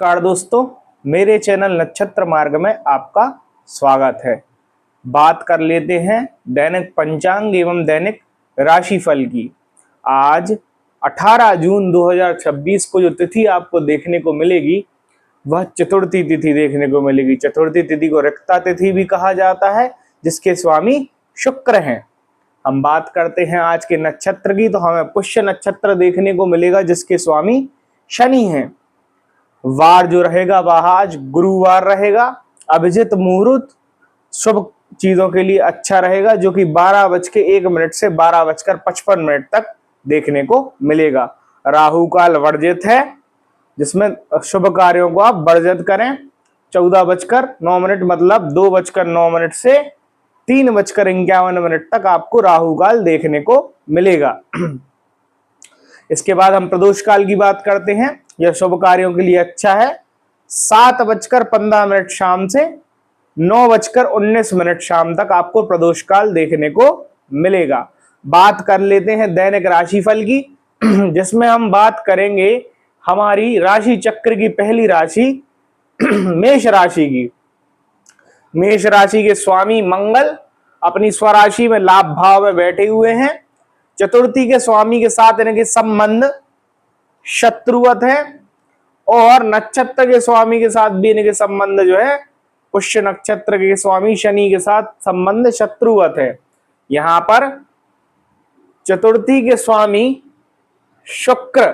नमस्कार दोस्तों, मेरे चैनल नक्षत्र मार्ग में आपका स्वागत है। बात कर लेते हैं दैनिक पंचांग एवं दैनिक राशिफल की। आज 18 जून 2026 को जो तिथि आपको देखने को मिलेगी वह चतुर्थी तिथि देखने को मिलेगी। चतुर्थी तिथि को रिक्ता तिथि भी कहा जाता है, जिसके स्वामी शुक्र हैं। हम बात करते हैं आज के नक्षत्र की, तो हमें पुष्य नक्षत्र देखने को मिलेगा, जिसके स्वामी शनि हैं। वार जो रहेगा वह आज गुरुवार रहेगा। अभिजित मुहूर्त शुभ चीजों के लिए अच्छा रहेगा, जो कि 12:01 से 12:55 तक देखने को मिलेगा। राहु काल वर्जित है, जिसमें शुभ कार्यों को आप वर्जित करें। 14:09 मतलब 2:09 से 3:51 तक आपको राहु काल देखने को मिलेगा। इसके बाद हम प्रदोष काल की बात करते हैं। यह शुभ कार्यों के लिए अच्छा है। 7:15 शाम से 9:19 शाम तक आपको प्रदोष काल देखने को मिलेगा। बात कर लेते हैं दैनिक राशिफल की, जिसमें हम बात करेंगे हमारी राशि चक्र की पहली राशि मेष राशि की। मेष राशि के स्वामी मंगल अपनी स्वराशि में लाभ भाव में बैठे हुए हैं। चतुर्थी के स्वामी के साथ इनके संबंध शत्रुवत है, और नक्षत्र के स्वामी के साथ भी इनके संबंध जो है पुष्य नक्षत्र के स्वामी शनि के साथ संबंध शत्रुवत है। यहां पर चतुर्थी के स्वामी शुक्र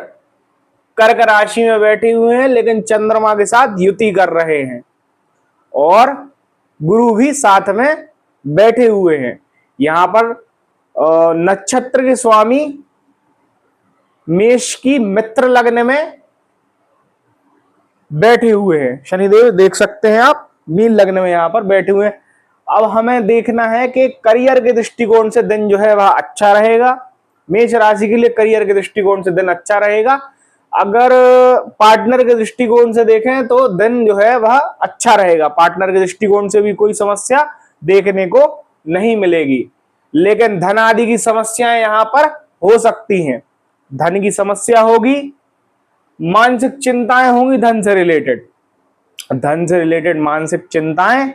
कर्क राशि में बैठे हुए हैं, लेकिन चंद्रमा के साथ युति कर रहे हैं, और गुरु भी साथ में बैठे हुए हैं। यहां पर नक्षत्र के स्वामी मेष की मित्र लग्न में बैठे हुए हैं। शनिदेव देख सकते हैं आप, मीन लग्न में यहां पर बैठे हुए हैं। अब हमें देखना है कि करियर के दृष्टिकोण से दिन जो है वह अच्छा रहेगा। मेष राशि के लिए करियर के दृष्टिकोण से दिन अच्छा रहेगा। अगर पार्टनर के दृष्टिकोण से देखें तो दिन जो है वह अच्छा रहेगा। पार्टनर के दृष्टिकोण से भी कोई समस्या देखने को नहीं मिलेगी, लेकिन धन आदि की समस्याएं यहां पर हो सकती हैं। धन की समस्या होगी, मानसिक चिंताएं होंगी धन से रिलेटेड मानसिक चिंताएं,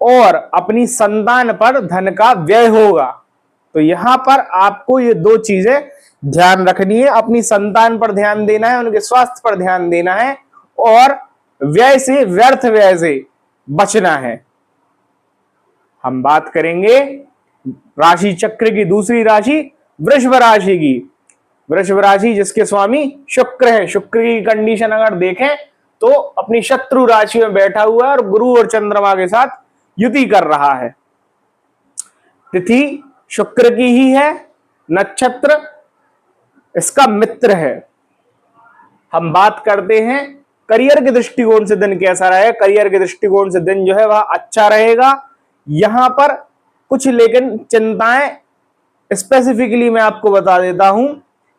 और अपनी संतान पर धन का व्यय होगा। तो यहां पर आपको ये दो चीजें ध्यान रखनी है। अपनी संतान पर ध्यान देना है, उनके स्वास्थ्य पर ध्यान देना है, और व्यय से, व्यर्थ व्यय से बचना है। हम बात करेंगे राशि चक्र की दूसरी राशि वृषभ राशि की। वृषभ राशि जिसके स्वामी शुक्र है। शुक्र की कंडीशन अगर देखें तो अपनी शत्रु राशि में बैठा हुआ है, और गुरु और चंद्रमा के साथ युति कर रहा है। तिथि शुक्र की ही है, नक्षत्र इसका मित्र है। हम बात करते हैं करियर के दृष्टिकोण से दिन कैसा रहेगा। करियर के दृष्टिकोण से दिन जो है वह अच्छा रहेगा। यहां पर कुछ लेकिन चिंताएं स्पेसिफिकली मैं आपको बता देता हूं,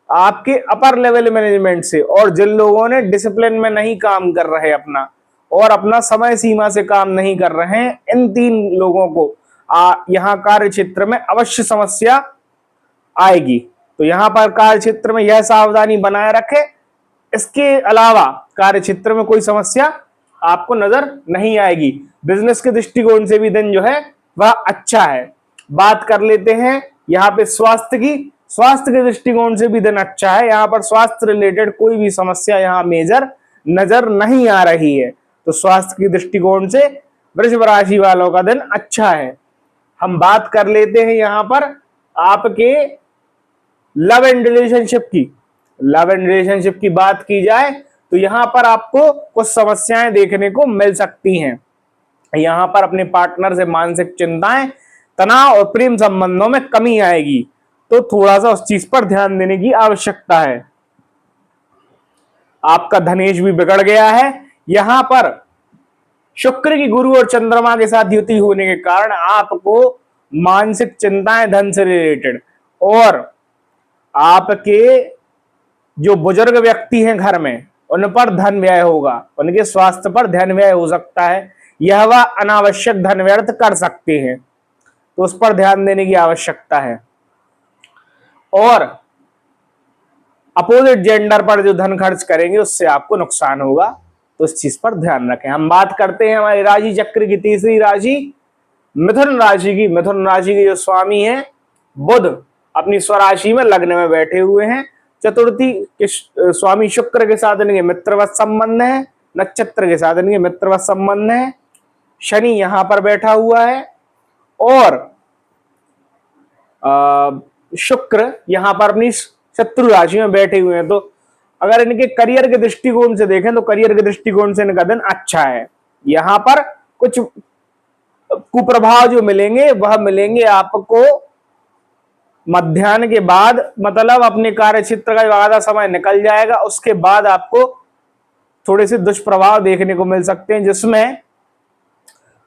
आपके अपर लेवल मैनेजमेंट से, और जिन लोगों ने डिसिप्लिन में नहीं काम कर रहे अपना, और अपना समय सीमा से काम नहीं कर रहे हैं, इन तीन लोगों को यहां कार्य क्षेत्र में अवश्य समस्या आएगी। तो यहां पर कार्य क्षेत्र में यह सावधानी बनाए रखें। इसके अलावा कार्य क्षेत्र में कोई समस्या आपको नजर नहीं आएगी। बिजनेस के दृष्टिकोण से भी दिन जो है वह अच्छा है। बात कर लेते हैं यहाँ पे स्वास्थ्य की। स्वास्थ्य के दृष्टिकोण से भी दिन अच्छा है। यहाँ पर स्वास्थ्य रिलेटेड कोई भी समस्या यहाँ मेजर नजर नहीं आ रही है। तो स्वास्थ्य की दृष्टिकोण से वृषभ राशि वालों का दिन अच्छा है। हम बात कर लेते हैं यहाँ पर आपके लव एंड रिलेशनशिप की। लव एंड रिलेशनशिप की बात की जाए तो यहाँ पर आपको कुछ समस्याएं देखने को मिल सकती हैं। यहाँ पर अपने पार्टनर से मानसिक चिंताएं, तनाव और प्रेम संबंधों में कमी आएगी, तो थोड़ा सा उस चीज पर ध्यान देने की आवश्यकता है। आपका धनेश भी बिगड़ गया है। यहां पर शुक्र की गुरु और चंद्रमा के साथ युति होने के कारण आपको मानसिक चिंताएं धन से रिलेटेड, और आपके जो बुजुर्ग व्यक्ति हैं घर में, उन पर धन व्यय होगा। उनके स्वास्थ्य पर धन व्यय हो सकता है। यह वह अनावश्यक धन व्यर्थ कर सकते हैं, तो उस पर ध्यान देने की आवश्यकता है। और अपोजिट जेंडर पर जो धन खर्च करेंगे उससे आपको नुकसान होगा, तो इस चीज पर ध्यान रखें। हम बात करते हैं हमारे राशि चक्र की तीसरी राशि मिथुन राशि की। मिथुन राशि के जो स्वामी है बुध अपनी स्वराशि में लग्न में बैठे हुए हैं। चतुर्थी के स्वामी शुक्र के साथ इनके मित्रवत संबंध है, नक्षत्र के साथ इनके मित्रवत संबंध है। शनि यहां पर बैठा हुआ है और शुक्र यहां पर अपनी शत्रु राशि में बैठे हुए हैं। तो अगर इनके करियर के दृष्टिकोण से देखें तो करियर के दृष्टिकोण से इनका दिन अच्छा है। यहां पर कुछ कुप्रभाव जो मिलेंगे वह मिलेंगे आपको मध्याह्न के बाद, मतलब अपने कार्य क्षेत्र का आधा समय निकल जाएगा, उसके बाद आपको थोड़े से दुष्प्रभाव देखने को मिल सकते हैं, जिसमें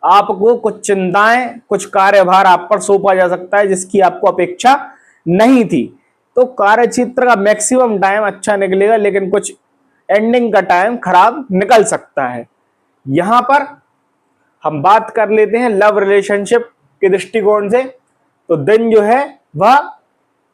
आपको कुछ चिंताएं, कुछ कार्यभार आप पर सौंपा जा सकता है जिसकी आपको अपेक्षा नहीं थी। तो कार्य क्षेत्र का मैक्सिमम टाइम अच्छा निकलेगा, लेकिन कुछ एंडिंग का टाइम खराब निकल सकता है। यहां पर हम बात कर लेते हैं लव रिलेशनशिप के दृष्टिकोण से। तो दिन जो है वह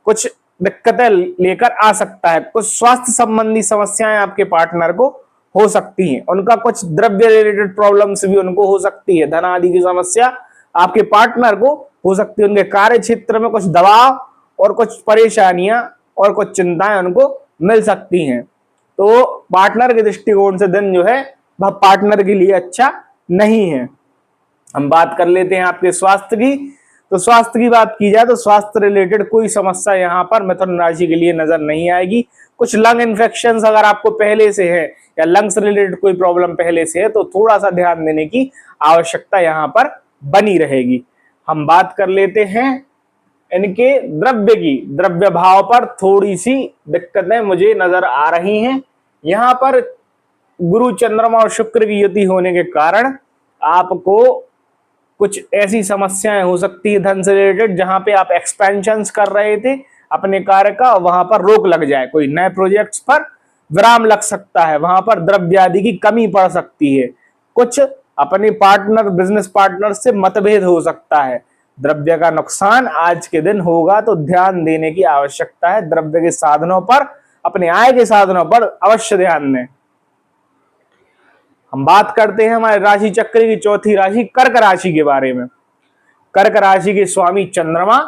कुछ दिक्कतें लेकर आ सकता है। कुछ स्वास्थ्य संबंधी समस्याएं आपके पार्टनर को हो सकती हैं। उनका कुछ द्रव्य रिलेटेड प्रॉब्लम्स भी उनको हो सकती है। धन आदि की समस्या आपके पार्टनर को हो सकती है। उनके कार्य क्षेत्र में कुछ दबाव और कुछ परेशानियां और कुछ चिंताएं उनको मिल सकती हैं। तो पार्टनर के दृष्टिकोण से दिन जो है वह पार्टनर के लिए अच्छा नहीं है। हम बात कर लेते हैं आपके स्वास्थ्य की। तो स्वास्थ्य की बात की जाए तो स्वास्थ्य रिलेटेड कोई समस्या यहाँ पर मिथुन राशि के लिए नजर नहीं आएगी। कुछ लंग इन्फेक्शन अगर आपको पहले से है या लंग्स रिलेटेड कोई प्रॉब्लम पहले से है तो थोड़ा सा ध्यान देने की आवश्यकता यहाँ पर बनी रहेगी। हम बात कर लेते हैं इनके द्रव्य की। द्रव्य भाव पर थोड़ी सी दिक्कतें मुझे नजर आ रही हैं। यहाँ पर गुरु चंद्रमा और शुक्र की युति होने के कारण आपको कुछ ऐसी समस्याएं हो सकती है धन से रिलेटेड, जहां पे आप एक्सपेंशंस कर रहे थे अपने कार्य का, वहां पर रोक लग जाए। कोई नए प्रोजेक्ट्स पर विराम लग सकता है, वहां पर द्रव्य आदि की कमी पड़ सकती है। कुछ अपने पार्टनर, बिजनेस पार्टनर से मतभेद हो सकता है। द्रव्य का नुकसान आज के दिन होगा, तो ध्यान देने की आवश्यकता है। द्रव्य के साधनों पर, अपने आय के साधनों पर अवश्य ध्यान दें। हम बात करते हैं हमारे राशि चक्र की चौथी राशि कर्क राशि के बारे में। कर्क राशि के स्वामी चंद्रमा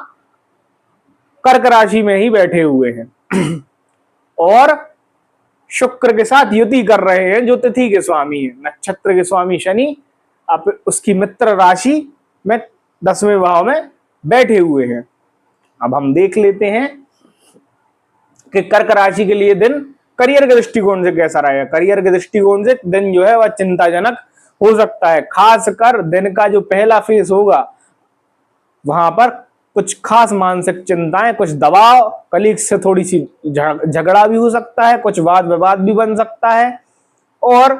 कर्क राशि में ही बैठे हुए हैं और शुक्र के साथ युति कर रहे हैं, जो तिथि के स्वामी है। नक्षत्र के स्वामी शनि आप उसकी मित्र राशि में 10वें भाव में बैठे हुए हैं। अब हम देख लेते हैं कि कर्क राशि के लिए दिन करियर के दृष्टिकोण से कैसा रहेगा। करियर के दृष्टिकोण से दिन जो है वह चिंताजनक हो सकता है। खासकर दिन का जो पहला फेज होगा वहां पर कुछ खास मानसिक चिंताएं, कुछ दबाव, कलीग्स से थोड़ी सी झगड़ा भी हो सकता है, कुछ वाद विवाद भी बन सकता है और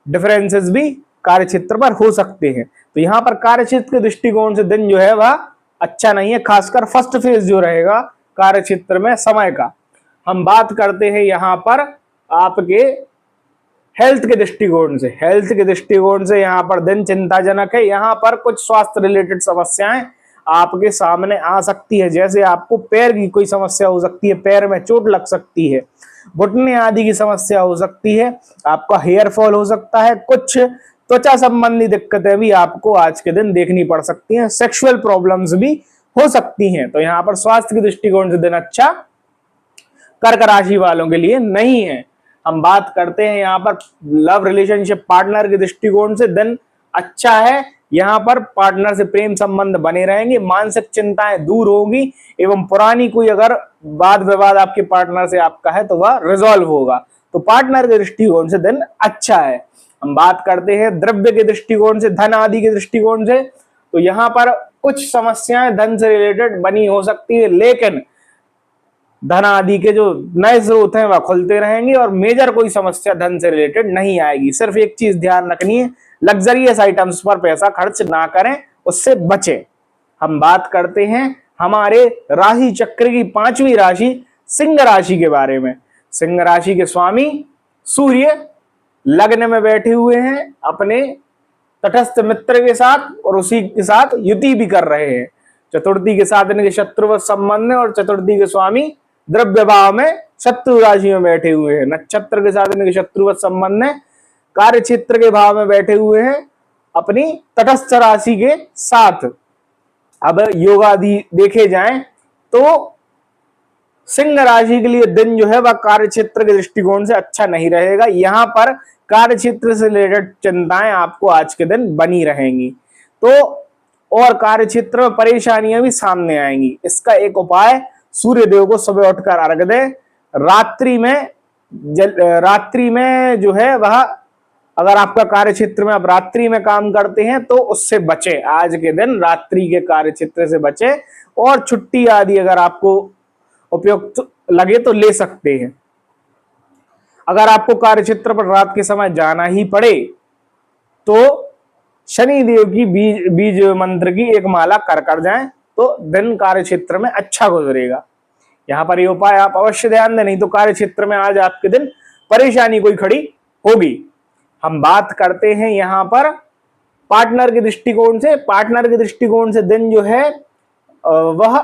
डिफरेंसेस भी कार्य क्षेत्र पर हो सकते हैं। तो यहाँ पर कार्य क्षेत्र के दृष्टिकोण से दिन जो है वह अच्छा नहीं है, खासकर फर्स्ट फेज जो रहेगा कार्य क्षेत्र में समय का। हम बात करते हैं यहाँ पर आपके हेल्थ के दृष्टिकोण से। हेल्थ के दृष्टिकोण से यहाँ पर दिन चिंताजनक है। यहाँ पर कुछ स्वास्थ्य रिलेटेड समस्याएं आपके सामने आ सकती है, जैसे आपको पैर की कोई समस्या हो सकती है, पैर में चोट लग सकती है, घुटने आदि की समस्या हो सकती है, आपका हेयर फॉल हो सकता है, कुछ त्वचा संबंधी दिक्कतें भी आपको आज के दिन देखनी पड़ सकती हैं, सेक्सुअल प्रॉब्लम्स भी हो सकती हैं। तो यहाँ पर स्वास्थ्य के दृष्टिकोण से दिन अच्छा कर्क राशि वालों के लिए नहीं है। हम बात करते हैं यहाँ पर लव रिलेशनशिप पार्टनर के दृष्टिकोण से दिन अच्छा है। यहाँ पर पार्टनर से प्रेम संबंध बने रहेंगे, मानसिक चिंताएं दूर होगी एवं पुरानी कोई अगर वाद विवाद आपके पार्टनर से आपका है तो वह रिजॉल्व होगा। तो पार्टनर के दृष्टिकोण से दिन अच्छा है। हम बात करते हैं द्रव्य के दृष्टिकोण से, धन आदि के दृष्टिकोण से। तो यहाँ पर कुछ समस्याएं धन से रिलेटेड बनी हो सकती है, लेकिन धन आदि के जो नए स्रोत हैं वह खुलते रहेंगे और मेजर कोई समस्या धन से रिलेटेड नहीं आएगी। सिर्फ एक चीज ध्यान रखनी है, लग्जरियस आइटम्स पर पैसा खर्च ना करें, उससे बचें। हम बात करते हैं हमारे राशि चक्र की पांचवी राशि सिंह राशि के बारे में। सिंह राशि के स्वामी सूर्य लग्न में बैठे हुए हैं अपने तटस्थ मित्र के साथ और उसी के साथ युति भी कर रहे हैं। चतुर्थी के साथ इनके शत्रुवत संबंध है और चतुर्थी के स्वामी द्रव्य भाव में शत्रु राशि में बैठे हुए हैं। नक्षत्र के साथ इनके शत्रुवत संबंध है, कार्य क्षेत्र के भाव में बैठे हुए हैं अपनी तटस्थ राशि के साथ। अब योगादि देखे जाएं तो सिंह राशि के लिए दिन जो है वह कार्य क्षेत्र के दृष्टिकोण से अच्छा नहीं रहेगा। यहां पर कार्य क्षेत्र से रिलेटेड चिंताएं आपको आज के दिन बनी रहेंगी, तो और कार्य क्षेत्र में परेशानियां भी सामने आएंगी। इसका एक उपाय, सूर्य देव को सुबह उठकर अर्घ दें। रात्रि में जो है वह, अगर आपका कार्य क्षेत्र में आप रात्रि में काम करते हैं तो उससे बचे, आज के दिन रात्रि के कार्य क्षेत्र से बचे। और छुट्टी आदि अगर आपको उपयुक्त लगे तो ले सकते हैं। अगर आपको कार्य क्षेत्र पर रात के समय जाना ही पड़े तो शनि देव की बीज मंत्र की एक माला कर जाएं तो दिन कार्य क्षेत्र में अच्छा गुजरेगा। यहां पर ये उपाय आप अवश्य ध्यान दें, नहीं तो कार्य क्षेत्र में आज आपके दिन परेशानी कोई खड़ी होगी। हम बात करते हैं यहां पर पार्टनर के दृष्टिकोण से। पार्टनर के दृष्टिकोण से दिन जो है वह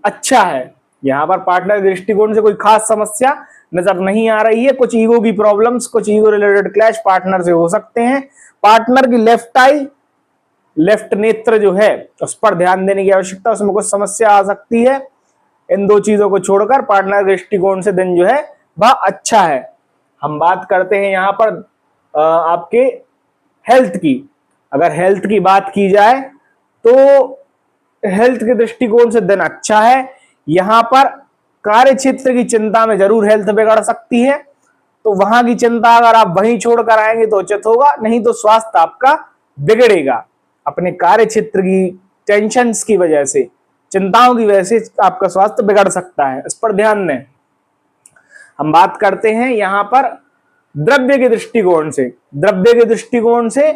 अच्छा है। यहां पर पार्टनर के दृष्टिकोण से कोई खास समस्या नजर नहीं आ रही है। कुछ ईगो की प्रॉब्लम्स, कुछ ईगो रिलेटेड क्लैश पार्टनर से हो सकते हैं। पार्टनर की लेफ्ट आई, लेफ्ट नेत्र जो है उस पर ध्यान देने की आवश्यकता, उसमें कुछ समस्या आ सकती है। इन दो चीजों को छोड़कर पार्टनर के दृष्टिकोण से दिन जो है वह अच्छा है। हम बात करते हैं यहां पर आपके हेल्थ की। अगर हेल्थ की बात की जाए तो हेल्थ के दृष्टिकोण से दिन अच्छा है। यहां पर कार्य क्षेत्र की चिंता में जरूर हेल्थ बिगड़ सकती है, तो वहां की चिंता अगर आप वहीं छोड़कर आएंगे तो उचित होगा, नहीं तो स्वास्थ्य आपका बिगड़ेगा। अपने कार्य क्षेत्र की टेंशन्स की वजह से, चिंताओं की वजह से आपका स्वास्थ्य बिगड़ सकता है, इस पर ध्यान दें। हम बात करते हैं यहां पर द्रव्य के दृष्टिकोण से। द्रव्य के दृष्टिकोण से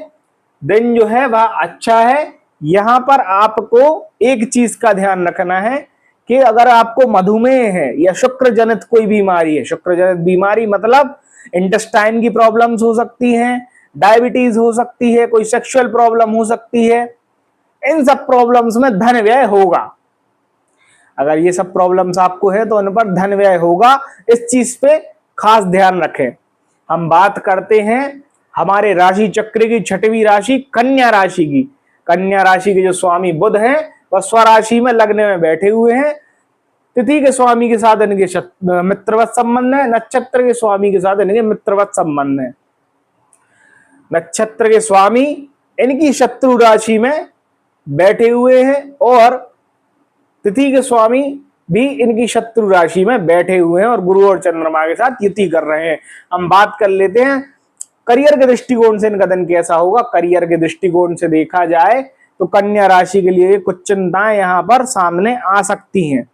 दिन जो है वह अच्छा है। यहां पर आपको एक चीज का ध्यान रखना है कि अगर आपको मधुमेह है या शुक्र जनित कोई बीमारी है, शुक्र जनित बीमारी मतलब इंटेस्टाइन की प्रॉब्लम्स हो सकती हैं, डायबिटीज हो सकती है, कोई सेक्सुअल प्रॉब्लम हो सकती है, इन सब प्रॉब्लम्स में धन व्यय होगा। अगर ये सब प्रॉब्लम्स आपको है तो उन पर धन व्यय होगा, इस चीज पे खास ध्यान रखें। हम बात करते हैं हमारे राशि चक्र की छठवीं राशि कन्या राशि की। कन्या राशि के जो स्वामी बुध हैं वह स्वराशि में लग्न में बैठे हुए हैं। तिथि के स्वामी के साथ इनके मित्रवत संबंध है, नक्षत्र के स्वामी के साथ इनके मित्रवत संबंध है। नक्षत्र के स्वामी इनकी शत्रु राशि में बैठे हुए हैं और तिथि के स्वामी भी इनकी शत्रु राशि में बैठे हुए हैं और गुरु और चंद्रमा के साथ युति कर रहे हैं। हम बात कर लेते हैं करियर के दृष्टिकोण से इनका दिन कैसा होगा। करियर के दृष्टिकोण से देखा जाए तो कन्या राशि के लिए कुछ चिंताएं यहां पर सामने आ सकती हैं,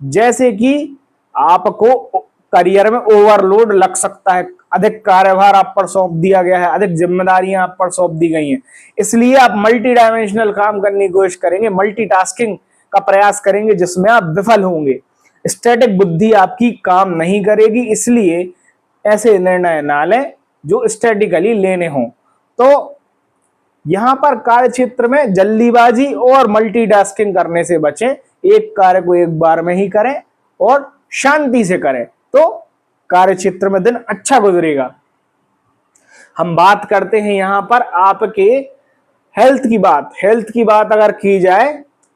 जैसे कि आपको करियर में ओवरलोड लग सकता है, अधिक कार्यभार आप पर सौंप दिया गया है, अधिक जिम्मेदारियां आप पर सौंप दी गई हैं, इसलिए आप मल्टी डायमेंशनल काम करने की कोशिश करेंगे, मल्टीटास्किंग का प्रयास करेंगे जिसमें आप विफल होंगे। स्टैटिक बुद्धि आपकी काम नहीं करेगी, इसलिए ऐसे निर्णय ना लें जो स्टैटिकली लेने हों। तो यहां पर कार्य क्षेत्र में जल्दीबाजी और मल्टीटास्किंग करने से बचें। एक कार्य को एक बार में ही करें और शांति से करें तो कार्य क्षेत्र में दिन अच्छा गुजरेगा। हम बात करते हैं यहां पर आपके हेल्थ की बात। हेल्थ की बात अगर की जाए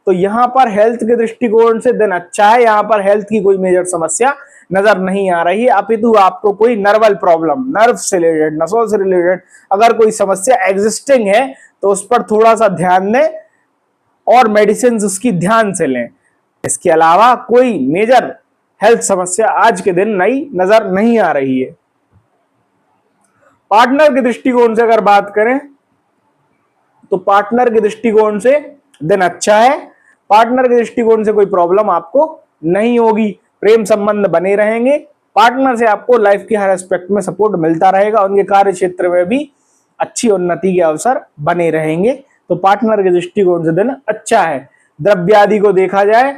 तो यहां पर हेल्थ के दृष्टिकोण से दिन अच्छा है। यहां पर हेल्थ की कोई मेजर समस्या नजर नहीं आ रही है, अपितु आपको कोई नर्वल प्रॉब्लम, नर्व से रिलेटेड, नसों से रिलेटेड अगर कोई समस्या एग्जिस्टिंग है तो उस पर थोड़ा सा ध्यान दें और मेडिसिन उसकी ध्यान से लें। इसके अलावा कोई मेजर हेल्थ समस्या आज के दिन नई नजर नहीं आ रही है। पार्टनर के दृष्टिकोण से अगर बात करें तो पार्टनर के दृष्टिकोण से दिन अच्छा है। पार्टनर के दृष्टिकोण से कोई प्रॉब्लम आपको नहीं होगी, प्रेम संबंध बने रहेंगे। पार्टनर से आपको लाइफ के हर एस्पेक्ट में सपोर्ट मिलता रहेगा, उनके कार्य क्षेत्र में भी अच्छी उन्नति के अवसर बने रहेंगे। तो पार्टनर के दृष्टिकोण से दिन अच्छा है। द्रव्य आदि को देखा जाए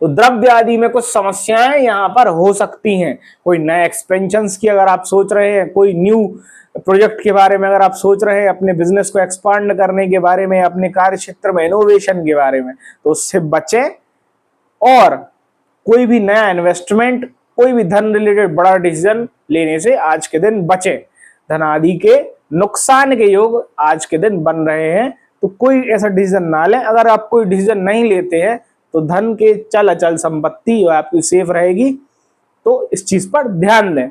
तो द्रव्य आदि में कुछ समस्याएं यहां पर हो सकती हैं। कोई नए एक्सपेंशंस की अगर आप सोच रहे हैं, कोई न्यू प्रोजेक्ट के बारे में अगर आप सोच रहे हैं, अपने बिजनेस को एक्सपांड करने के बारे में, अपने कार्य क्षेत्र में इनोवेशन के बारे में, तो उससे बचें। और कोई भी नया इन्वेस्टमेंट, कोई भी धन रिलेटेड बड़ा डिसीजन लेने से आज के दिन बचें। धन आदि के नुकसान के योग आज के दिन बन रहे हैं। तो कोई ऐसा डिसीजन ना लें। अगर आप कोई डिसीजन नहीं लेते हैं तो धन के चल अचल संपत्ति जो आपकी सेफ रहेगी, तो इस चीज पर ध्यान दें।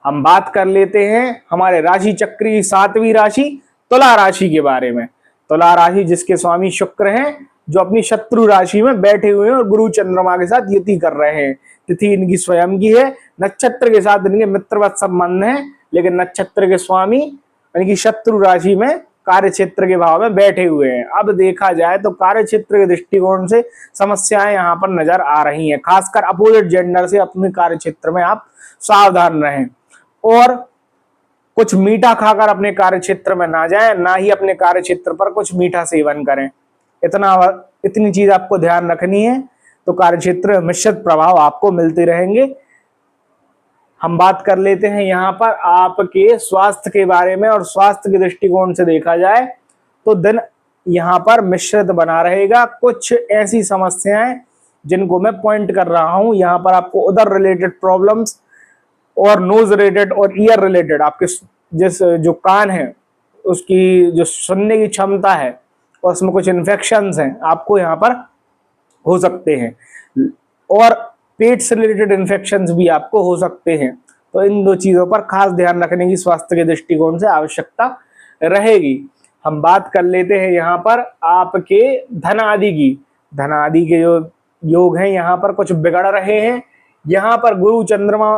हम बात कर लेते हैं हमारे राशि चक्र की 7वीं राशि तुला राशि के बारे में। तुला राशि जिसके स्वामी शुक्र हैं, जो अपनी शत्रु राशि में बैठे हुए हैं और गुरु चंद्रमा के साथ युति कर रहे हैं। तिथि इनकी स्वयं की है, नक्षत्र के साथ इनके मित्रवत संबंध है, लेकिन नक्षत्र के स्वामी इनकी शत्रु राशि में कार्य क्षेत्र के भाव में बैठे हुए हैं। अब देखा जाए तो कार्य क्षेत्र के दृष्टिकोण से समस्याएं यहाँ पर नजर आ रही हैं। खासकर अपोजिट जेंडर से अपने कार्य क्षेत्र में आप सावधान रहें और कुछ मीठा खाकर अपने कार्य क्षेत्र में ना जाएं, ना ही अपने कार्य क्षेत्र पर कुछ मीठा सेवन करें। इतनी चीज आपको ध्यान रखनी है, तो कार्य क्षेत्र में मिश्रित प्रभाव आपको मिलते रहेंगे। हम बात कर लेते हैं यहाँ पर आपके स्वास्थ्य के बारे में, और स्वास्थ्य के दृष्टिकोण से देखा जाए तो दिन यहाँ पर मिश्रित बना रहेगा। कुछ ऐसी समस्याएं जिनको मैं पॉइंट कर रहा हूं, यहाँ पर आपको उदर रिलेटेड प्रॉब्लम्स और नोज रिलेटेड और ईयर रिलेटेड, आपके जिस जो कान है उसकी जो सुनने की क्षमता है और उसमें कुछ इन्फेक्शंस हैं, आपको यहाँ पर हो सकते हैं, और पेट से रिलेटेड इन्फेक्शंस भी आपको हो सकते हैं। तो इन दो चीजों पर खास ध्यान रखने की स्वास्थ्य के दृष्टिकोण से आवश्यकता रहेगी। हम बात कर लेते हैं यहाँ पर आपके धन आदि की। धन आदि के जो योग हैं यहाँ पर कुछ बिगड़ रहे हैं। यहाँ पर गुरु चंद्रमा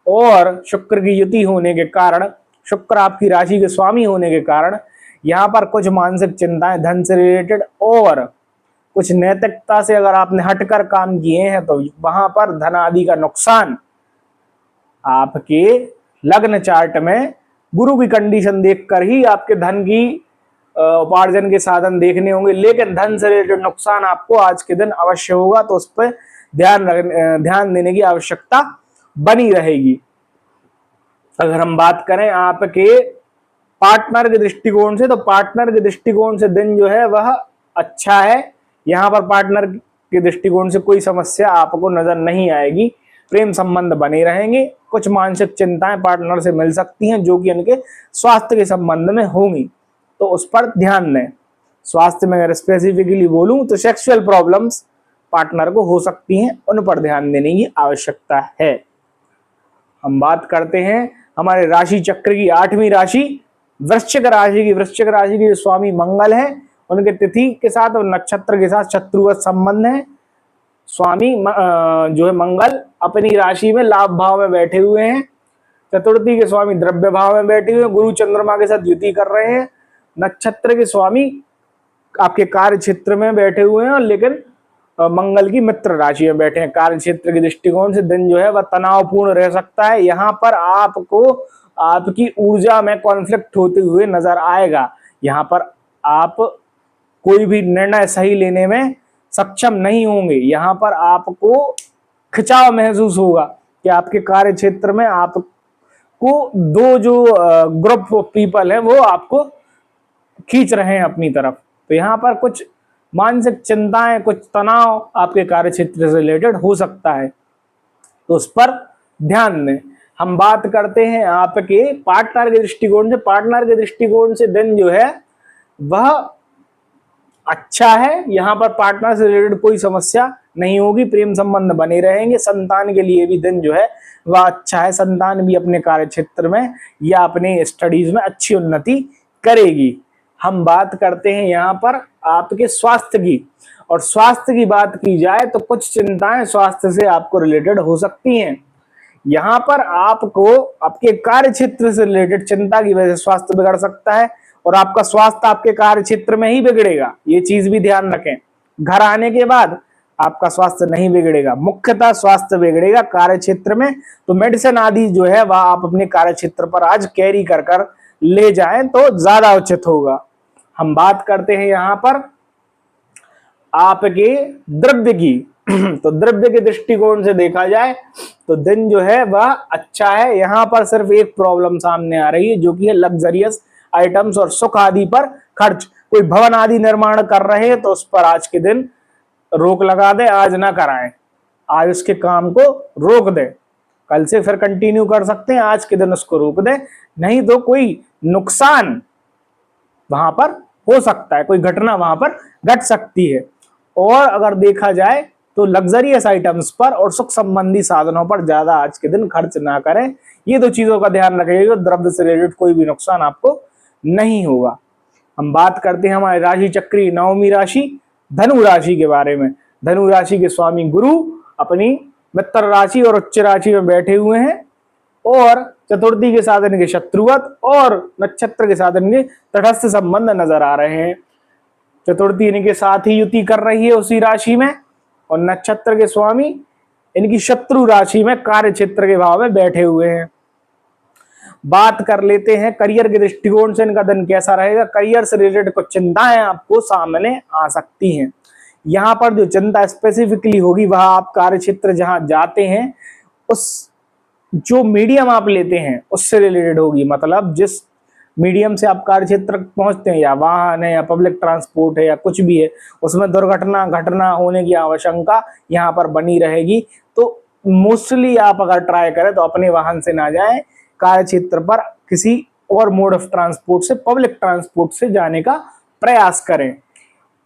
और शुक्र की युति होने के कारण, शुक्र आपकी राशि के स्वामी होने के कारण यहाँ पर कुछ मानसिक चिंताएं धन से रिलेटेड और कुछ नैतिकता से अगर आपने हटकर काम किए हैं तो वहां पर धन आदि का नुकसान आपके लग्न चार्ट में गुरु की कंडीशन देखकर ही आपके धन की उपार्जन के साधन देखने होंगे, लेकिन धन से रिलेटेड नुकसान आपको आज के दिन अवश्य होगा, तो उस पर ध्यान देने की आवश्यकता बनी रहेगी। अगर हम बात करें आपके पार्टनर के दृष्टिकोण से, तो पार्टनर के दृष्टिकोण से दिन जो है वह अच्छा है। यहाँ पर पार्टनर के दृष्टिकोण से कोई समस्या आपको नजर नहीं आएगी, प्रेम संबंध बने रहेंगे। कुछ मानसिक चिंताएं पार्टनर से मिल सकती हैं जो कि उनके स्वास्थ्य के संबंध में होंगी, तो उस पर ध्यान दें। स्वास्थ्य में अगर स्पेसिफिकली बोलूं तो सेक्सुअल प्रॉब्लम्स पार्टनर को हो सकती हैं, उन पर ध्यान देने की आवश्यकता है। हम बात करते हैं हमारे राशि चक्र की 8वीं राशि वृश्चिक राशि की। वृश्चिक राशि के जो स्वामी मंगल है, उनके तिथि के साथ और नक्षत्र के साथ शत्रुवत संबंध है। स्वामी जो है मंगल अपनी राशि में लाभ भाव में बैठे हुए हैं। चतुर्थी के स्वामी द्रव्य भाव में बैठे हुए हैं, गुरु चंद्रमा के साथ युति कर रहे हैं। नक्षत्र के स्वामी आपके कार्य क्षेत्र में बैठे हुए हैं, लेकिन मंगल की मित्र राशि में बैठे हैं। कार्य क्षेत्र के दृष्टिकोण से दिन जो है वह तनावपूर्ण रह सकता है। यहाँ पर आपको आपकी ऊर्जा में कॉन्फ्लिक्ट होते हुए नजर आएगा। यहाँ पर आप कोई भी निर्णय सही लेने में सक्षम नहीं होंगे। यहाँ पर आपको खिंचाव महसूस होगा कि आपके कार्य क्षेत्र में आपको दो जो ग्रुप ऑफ पीपल है वो आपको खींच रहे हैं अपनी तरफ। तो यहाँ पर कुछ मानसिक चिंताएं, कुछ तनाव आपके कार्य क्षेत्र से रिलेटेड हो सकता है, तो उस पर ध्यान दें। हम बात करते हैं आपके पार्टनर के दृष्टिकोण से। पार्टनर के दृष्टिकोण से दिन जो है वह अच्छा है। यहाँ पर पार्टनर से रिलेटेड कोई समस्या नहीं होगी, प्रेम संबंध बने रहेंगे। संतान के लिए भी दिन जो है वह अच्छा है। संतान भी अपने कार्य क्षेत्र में या अपने स्टडीज में अच्छी उन्नति करेगी। हम बात करते हैं यहाँ पर आपके स्वास्थ्य की, और स्वास्थ्य की बात की जाए तो कुछ चिंताएं स्वास्थ्य से आपको रिलेटेड हो सकती हैं। यहाँ पर आपको आपके कार्य क्षेत्र से रिलेटेड चिंता की वजह से स्वास्थ्य बिगड़ सकता है, और आपका स्वास्थ्य आपके कार्य क्षेत्र में ही बिगड़ेगा, ये चीज भी ध्यान रखें। घर आने के बाद आपका स्वास्थ्य नहीं बिगड़ेगा, मुख्यतः स्वास्थ्य बिगड़ेगा कार्य क्षेत्र में। तो मेडिसिन आदि जो है वह आप अपने कार्य क्षेत्र पर आज कैरी कर ले जाएं तो ज्यादा उचित होगा। हम बात करते हैं यहाँ पर आपके द्रव्य की। तो द्रव्य के दृष्टिकोण से देखा जाए तो दिन जो है वह अच्छा है। यहाँ पर सिर्फ एक प्रॉब्लम सामने आ रही है, जो कि है लग्जरियस आइटम्स और सुख आदि पर खर्च। कोई भवन आदि निर्माण कर रहे हैं तो उस पर आज के दिन रोक लगा दे, आज ना कराएं, आज उसके काम को रोक दे। कल से फिर कंटिन्यू कर सकते हैं, आज के दिन उसको रोक दें, नहीं तो कोई नुकसान वहां पर हो सकता है, कोई घटना वहां पर घट सकती है। और अगर देखा जाए तो लग्जरियस आइटम्स पर और सुख संबंधी साधनों पर ज्यादा आज के दिन खर्च ना करें। ये दो चीजों का ध्यान रखिएगा, द्रव्य से रिलेटेड कोई भी नुकसान आपको नहीं होगा। हम बात करते हैं हमारे राशि चक्री नवमी राशि धनु राशि के बारे में। धनु राशि के स्वामी गुरु अपनी मित्र राशि और उच्च राशि में बैठे हुए हैं, और चतुर्थी के साथ इनके शत्रुवत और नक्षत्र के साथ इनके तटस्थ संबंध नजर आ रहे हैं। चतुर्थी इनके साथ ही युति कर रही है उसी राशि में, और नक्षत्र के स्वामी इनकी शत्रु राशि में कार्य क्षेत्र के भाव में बैठे हुए हैं। बात कर लेते हैं करियर के दृष्टिकोण से इनका दिन कैसा रहेगा। करियर से रिलेटेड कुछ चिंताएं आपको सामने आ सकती हैं। यहाँ पर जो चिंता स्पेसिफिकली होगी वह आप कार्य क्षेत्र जहां जाते हैं उस जो मीडियम आप लेते हैं उससे रिलेटेड होगी। मतलब जिस मीडियम से आप कार्य क्षेत्र पहुंचते हैं, या वाहन है या पब्लिक ट्रांसपोर्ट है या कुछ भी है, उसमें दुर्घटना घटना होने की आशंका यहाँ पर बनी रहेगी। तो मोस्टली आप अगर ट्राई करें तो अपने वाहन से ना जाएं, कार्य क्षेत्र पर किसी और मोड ऑफ ट्रांसपोर्ट से, पब्लिक ट्रांसपोर्ट से जाने का प्रयास करें।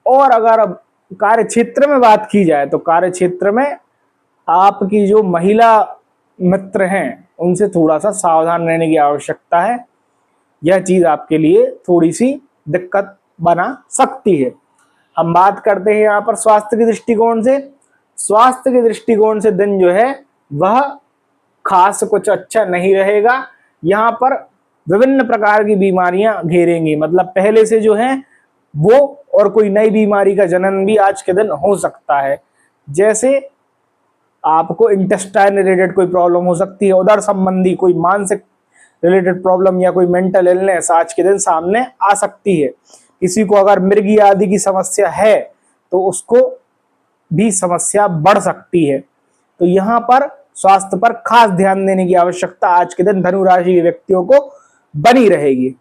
और अगर कार्य क्षेत्र में बात की जाए तो कार्य क्षेत्र में आपकी जो महिला मित्र हैं उनसे थोड़ा सा सावधान रहने की आवश्यकता है। यह चीज आपके लिए थोड़ी सी दिक्कत बना सकती है। हम बात करते हैं यहाँ पर स्वास्थ्य के दृष्टिकोण से। स्वास्थ्य के दृष्टिकोण से दिन जो है वह खास कुछ अच्छा नहीं रहेगा। यहाँ पर विभिन्न प्रकार की बीमारियां घेरेंगी, मतलब पहले से जो है वो और कोई नई बीमारी का जन्म भी आज के दिन हो सकता है। जैसे आपको इंटेस्टाइन रिलेटेड कोई प्रॉब्लम हो सकती है, उदर संबंधी कोई मानसिक रिलेटेड प्रॉब्लम या कोई मेंटल इलनेस आज के दिन सामने आ सकती है। किसी को अगर मिर्गी आदि की समस्या है तो उसको भी समस्या बढ़ सकती है। तो यहाँ पर स्वास्थ्य पर खास ध्यान देने की आवश्यकता आज के दिन धनु राशि के व्यक्तियों को बनी रहेगी।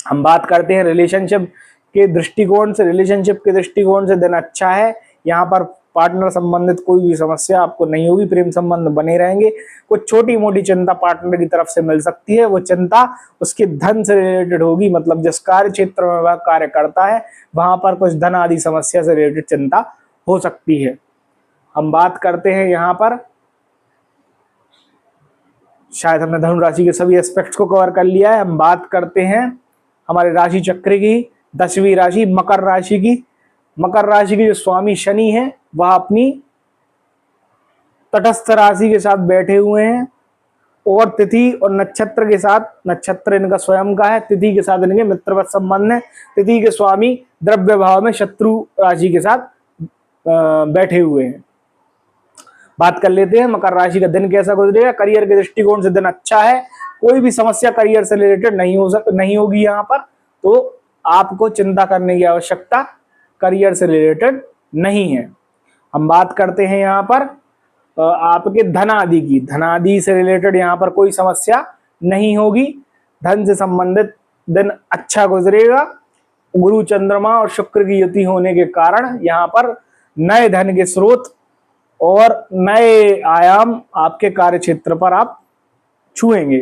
हम बात करते हैं रिलेशनशिप के दृष्टिकोण से। रिलेशनशिप के दृष्टिकोण से दिन अच्छा है। यहाँ पर पार्टनर संबंधित कोई भी समस्या आपको नहीं होगी, प्रेम संबंध बने रहेंगे। कुछ छोटी मोटी चिंता पार्टनर की तरफ से मिल सकती है, वो चिंता उसके धन से रिलेटेड होगी। मतलब जिस कार्य क्षेत्र में वह कार्य करता है वहां पर कुछ धन आदि समस्या से रिलेटेड चिंता हो सकती है। हम बात करते हैं यहाँ पर, शायद हमने धनु राशि के सभी एस्पेक्ट्स को कवर कर लिया है। हम बात करते हैं हमारे राशि चक्र की 10वीं राशि मकर राशि की। मकर राशि के जो स्वामी शनि है वह अपनी तटस्थ राशि के साथ बैठे हुए हैं, और तिथि और नक्षत्र के साथ, नक्षत्र इनका स्वयं का है, तिथि के साथ इनके मित्रवत संबंध है। तिथि के स्वामी द्रव्य भाव में शत्रु राशि के साथ बैठे हुए हैं। बात कर लेते हैं मकर राशि का दिन कैसा गुजरेगा। करियर के दृष्टिकोण से दिन अच्छा है। कोई भी समस्या करियर से रिलेटेड नहीं होगी यहाँ पर, तो आपको चिंता करने की आवश्यकता करियर से रिलेटेड नहीं है। हम बात करते हैं यहाँ पर आपके धन आदि की। धन आदि से रिलेटेड यहाँ पर कोई समस्या नहीं होगी। धन से संबंधित दिन अच्छा गुजरेगा। गुरु चंद्रमा और शुक्र की युति होने के कारण यहाँ पर नए धन के स्रोत और नए आयाम आपके कार्य क्षेत्र पर आप छुएंगे।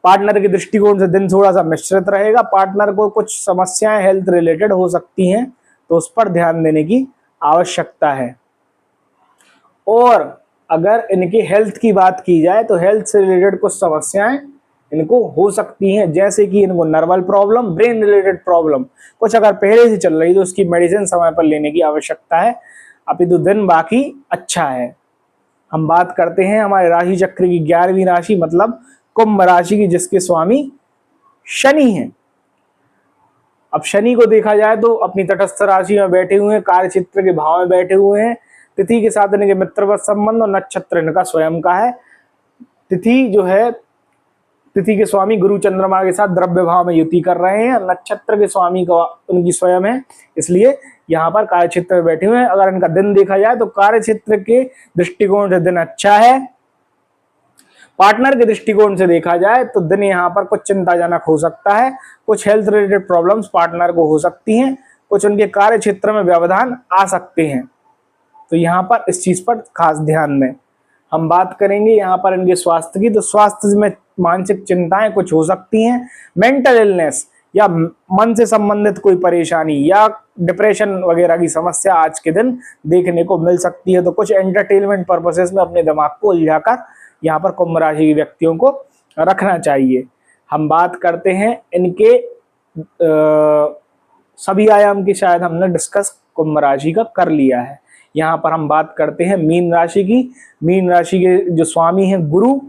पार्टनर के दृष्टिकोण से दिन थोड़ा सा मिश्रित रहेगा। पार्टनर को कुछ समस्याएं हेल्थ रिलेटेड हो सकती हैं, तो उस पर ध्यान देने की आवश्यकता है। और अगर इनके हेल्थ की बात की जाए तो हेल्थ से रिलेटेड कुछ समस्याएं इनको हो सकती हैं, जैसे कि इनको Narwal problem, brain related problem कुछ अगर पहले से चल रही तो उसकी मेडिसिन समय पर लेने की आवश्यकता है। अभी तो दिन बाकी अच्छा है। हम बात करते हैं हमारे राशि चक्र की 11वीं राशि मतलब कुंभ राशि की, जिसके स्वामी शनि हैं। अब शनि को देखा जाए तो अपनी तटस्थ राशि में बैठे हुए हैं, कार्य क्षेत्र के भाव में बैठे हुए हैं। तिथि के साथ इनके मित्रवत संबंध और नक्षत्र इनका स्वयं का है। तिथि जो है, तिथि के स्वामी गुरु चंद्रमा के साथ द्रव्य भाव में युति कर रहे हैं। नक्षत्र के स्वामी का उनकी स्वयं है, इसलिए यहाँ पर कार्य क्षेत्र में बैठे हुए हैं। अगर इनका दिन देखा जाए तो कार्य क्षेत्र के दृष्टिकोण से दिन अच्छा है। पार्टनर के दृष्टिकोण से देखा जाए तो दिन यहाँ पर कुछ चिंताजनक हो सकता है। कुछ हेल्थ रिलेटेड प्रॉब्लम्स पार्टनर को हो सकती हैं। कुछ उनके कार्य क्षेत्र में व्यवधान आ सकते हैं, तो यहाँ पर इस चीज पर खास ध्यान दें। हम बात करेंगे यहाँ पर इनके स्वास्थ्य की, तो स्वास्थ्य में मानसिक चिंताएं कुछ हो सकती हैं, मेंटल इलनेस या मन से संबंधित कोई परेशानी या डिप्रेशन वगैरह की समस्या आज के दिन देखने को मिल सकती है। तो कुछ एंटरटेनमेंट पर्पसेस में अपने दिमाग को उलझाकर यहाँ पर कुंभ राशि के व्यक्तियों को रखना चाहिए। हम बात करते हैं इनके सभी आयाम की, शायद हमने डिस्कस कुंभ राशि का कर लिया है। यहाँ पर हम बात करते हैं मीन राशि की। मीन राशि के जो स्वामी हैं गुरु,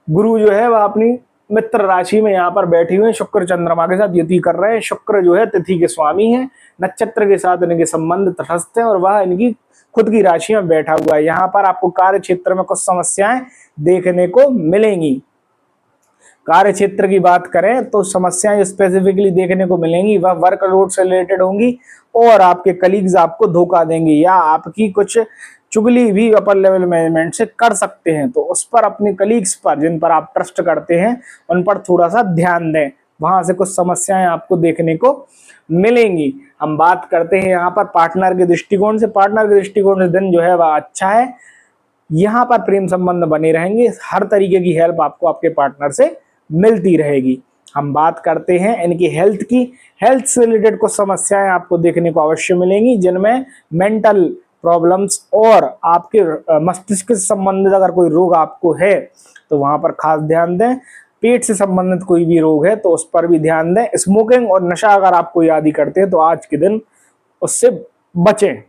गुरु जो है वह अपनी मित्र राशि में यहाँ पर बैठे हुए हैं, शुक्र चंद्रमा के साथ युति कर रहे हैं। शुक्र जो है तिथि के स्वामी हैं, नक्षत्र के साथ इनके संबंध तटस्थ हैं और वह इनकी खुद की राशि में बैठा हुआ है। यहाँ पर आपको कार्य क्षेत्र में कुछ समस्याएं देखने को मिलेंगी। कार्य क्षेत्र की बात करें तो समस्याएं स्पेसिफिकली देखने को मिलेंगी वह वर्कलोड से रिलेटेड होंगी और आपके कलीग्स आपको धोखा देंगे या आपकी कुछ चुगली भी अपर लेवल मैनेजमेंट से कर सकते हैं। तो उस पर अपने कलीग्स पर जिन पर आप ट्रस्ट करते हैं उन पर थोड़ा सा ध्यान दें, वहां से कुछ समस्याएं आपको देखने को मिलेंगी। हम बात करते हैं यहाँ पर पार्टनर के दृष्टिकोण से। पार्टनर के दृष्टिकोण से दिन जो है वह अच्छा है, यहाँ पर प्रेम संबंध बने रहेंगे, हर तरीके की हेल्प आपको आपके पार्टनर से मिलती रहेगी। हम बात करते हैं इनकी हेल्थ की। हेल्थ से रिलेटेड कुछ समस्याएं आपको देखने को अवश्य मिलेंगी, जिनमें मेंटल प्रॉब्लम्स और आपके मस्तिष्क से संबंधित अगर कोई रोग आपको है तो वहां पर खास ध्यान दें। पेट से संबंधित कोई भी रोग है तो उस पर भी ध्यान दें। स्मोकिंग और नशा अगर आप कोई आदि करते हैं तो आज के दिन उससे बचें।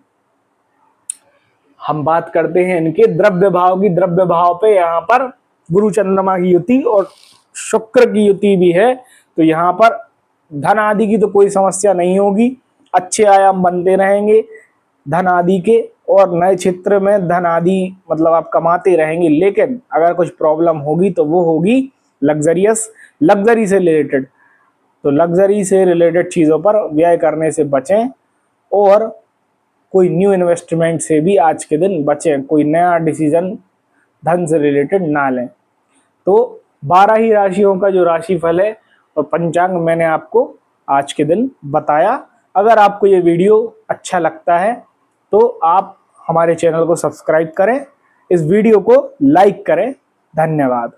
हम बात करते हैं इनके द्रव्य भाव की। द्रव्य भाव पे यहाँ पर गुरु चंद्रमा की युति और शुक्र की युति भी है, तो यहाँ पर धन आदि की तो कोई समस्या नहीं होगी, अच्छे आयाम बनते रहेंगे धन आदि के और नए क्षेत्र में धन आदि मतलब आप कमाते रहेंगे। लेकिन अगर कुछ प्रॉब्लम होगी तो वो होगी लग्जरी से रिलेटेड। तो लग्जरी से रिलेटेड चीज़ों पर व्यय करने से बचें और कोई न्यू इन्वेस्टमेंट से भी आज के दिन बचें, कोई नया डिसीजन धन से रिलेटेड ना लें। तो 12 ही राशियों का जो राशिफल है और पंचांग मैंने आपको आज के दिन बताया। अगर आपको ये वीडियो अच्छा लगता है तो आप हमारे चैनल को सब्सक्राइब करें, इस वीडियो को लाइक करें। धन्यवाद।